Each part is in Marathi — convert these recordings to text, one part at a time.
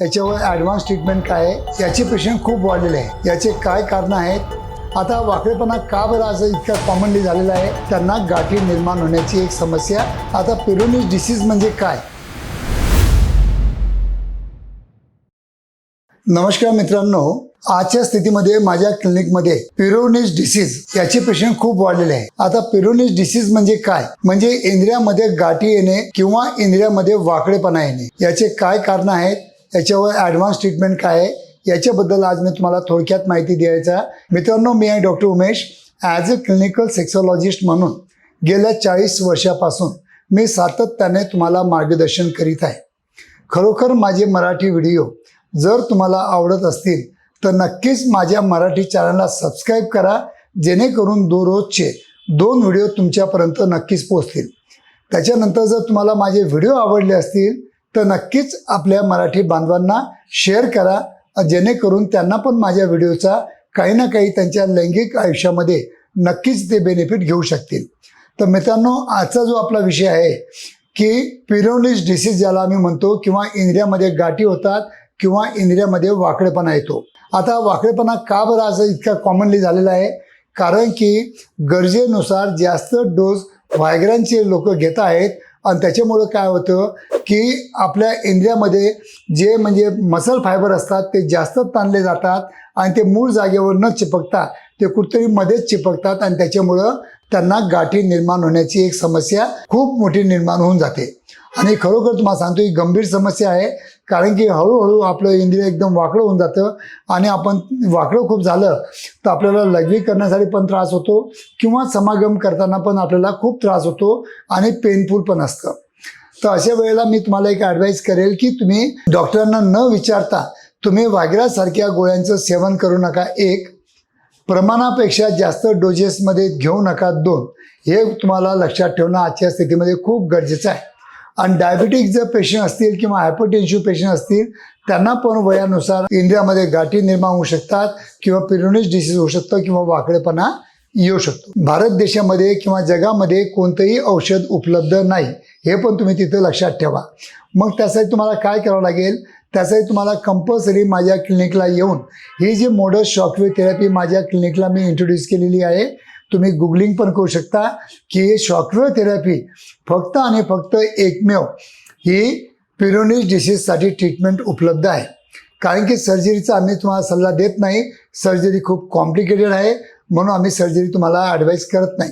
याच्यावर ॲडव्हान्स ट्रीटमेंट काय आहे, याचे पेशंट खूप वाढलेले आहे. याचे काय कारण आहेत, आता वाकडेपणा का बरं असं इतका कॉमनली झालेला आहे, त्यांना गाठी निर्माण होण्याची एक समस्या. आता पेरोनिस डिसीज म्हणजे काय? नमस्कार मित्रांनो, आजच्या स्थितीमध्ये माझ्या क्लिनिकमध्ये पेरोनिस डिसीज याचे पेशंट खूप वाढलेले आहे. आता पेरोनिस डिसीज म्हणजे काय? म्हणजे इंद्रियामध्ये गाठी येणे किंवा इंद्रियामध्ये वाकडेपणा येणे. याचे काय कारण आहेत, याच्यावर ॲडव्हान्स ट्रीटमेंट काय आहे, याच्याबद्दल आज मी तुम्हाला थोडक्यात माहिती द्यायचा. मित्रांनो, मी आहे doctor Umesh. As a clinical sexologist म्हणून गेल्या 40 वर्षापासून मी सातत्याने तुम्हाला मार्गदर्शन करीत आहे. खरोखर माझे मराठी व्हिडिओ जर तुम्हाला आवडत असतील तर नक्कीच माझ्या मराठी चॅनलला सबस्क्राईब करा, जेणेकरून दररोजचे 2 व्हिडिओ तुमच्यापर्यंत नक्कीच पोहोचतील. त्याच्यानंतर जर तुम्हाला माझे व्हिडिओ आवडले असतील तर नक्कीच आपल्या मराठी बांधवांना शेअर करा, जेणेकरून त्यांना पण माझ्या व्हिडिओचा काही ना काही त्यांच्या लैंगिक आयुष्यामध्ये नक्कीच ते बेनिफिट घेऊ शकतील. तर मित्रांनो, आजचा जो आपला विषय आहे की पेरोनिस डिसीज ज्याला आम्ही म्हणतो, किंवा इंद्रियामध्ये गाठी होतात किंवा इंद्रियामध्ये वाकडेपणा येतो. आता वाकडेपणा का बरं असं इतका कॉमनली झालेला आहे? कारण की गरजेनुसार जास्त डोस व्हायग्रांचे लोक घेत आहेत आणि त्याच्यामुळं काय होतं की आपल्या इंद्रियामध्ये जे म्हणजे मसल फायबर असतात ते जास्त ताणले जातात आणि ते मूळ जागेवर न चिपकता ते कुठेतरी मध्येच चिपकतात आणि त्याच्यामुळं त्यांना गाठी निर्माण होण्याची एक समस्या खूप मोठी निर्माण होऊन जाते. आणि खरोखर तुम्हाला सांगतो ही गंभीर समस्या आहे, कारण की हळूहळू आपलं इंद्रिय एकदम वाकडं होऊन जातं आणि आपण वाकडं खूप झालं तर आपल्याला लघवी करण्यासाठी पण त्रास होतो किंवा समागम करताना पण आपल्याला खूप त्रास होतो आणि पेनफुल पण असतं. तर अशा वेळेला मी तुम्हाला एक ॲडवाईस करेल की तुम्ही डॉक्टरांना न विचारता तुम्ही व्हायग्रासारख्या गोळ्यांचं सेवन करू नका. 1, प्रमाणापेक्षा जास्त डोजेसमध्ये घेऊ नका. 2, हे तुम्हाला लक्षात ठेवणं आजच्या स्थितीमध्ये खूप गरजेचं आहे. आणि डायबिटिक जर पेशंट असतील किंवा हायपरटेन्सिव्ह पेशंट असतील त्यांना पण वयानुसार इंद्रियामध्ये गाठी निर्माण होऊ शकतात किंवा पेरोनिस डिसीज होऊ शकतं किंवा वाकडेपणा येऊ शकतो. भारत देशामध्ये किंवा जगामध्ये कोणतंही औषध उपलब्ध नाही, हे पण तुम्ही तिथे लक्षात ठेवा. मग त्यासाठी तुम्हाला काय करावं लागेल? त्यासाठी तुम्हाला कंपल्सरी माझ्या क्लिनिकला येऊन ही जी मोडस शॉकवेव्ह थेरपी माझ्या क्लिनिकला मी इंट्रोड्यूस केलेली आहे, तुम्ही गुगलिंग पण करू शकता की शॉकवेव्ह थेरपी फक्त आणि फक्त एकमेव ही पेरोनिस डिसीजसाठी ट्रीटमेंट उपलब्ध आहे. कारण की सर्जरीचा आम्ही तुम्हाला सल्ला देत नाही, सर्जरी खूप कॉम्प्लिकेटेड आहे, म्हणून आम्ही सर्जरी तुम्हाला ॲडवाईस करत नाही.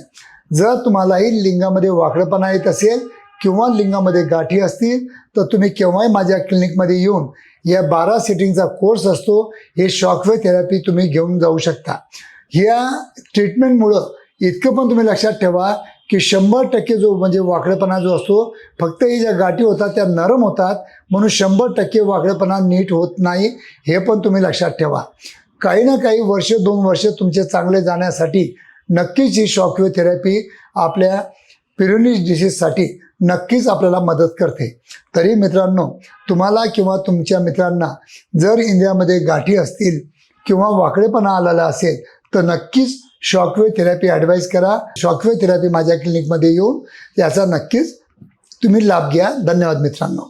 जर तुम्हालाही लिंगामध्ये वाकडपणा येत असेल किंवा लिंगामध्ये गाठी असतील तर तुम्ही केव्हाही माझ्या क्लिनिकमध्ये येऊन या 12 सिटिंगचा कोर्स असतो, हे शॉकवेव्ह थेरपी तुम्ही घेऊन जाऊ शकता. ह्या ट्रीटमेंटमुळं इतकं पण तुम्ही लक्षात ठेवा की 100% जो म्हणजे वाकडेपणा जो असतो, फक्त ही ज्या गाठी होतात त्या नरम होतात, म्हणून 100% वाकडेपणा नीट होत नाही, हे पण तुम्ही लक्षात ठेवा. काही ना काही वर्ष 2 वर्ष तुमचे चांगले जाण्यासाठी नक्कीच ही शॉकवेव्ह थेरपी आपल्या पेरोनिस डिसीजसाठी नक्कीच आपल्याला मदत करते. तरी मित्रांनो, तुम्हाला किंवा तुमच्या मित्रांना जर इंद्रियामध्ये गाठी असतील किंवा वाकडेपणा आलेला असेल तर नक्कीच शॉकवेव्ह थेरपी ॲडवाईस करा. शॉकवेव्ह थेरपी माझ्या क्लिनिकमध्ये येऊन याचा नक्कीच तुम्ही लाभ घ्या. धन्यवाद मित्रांनो.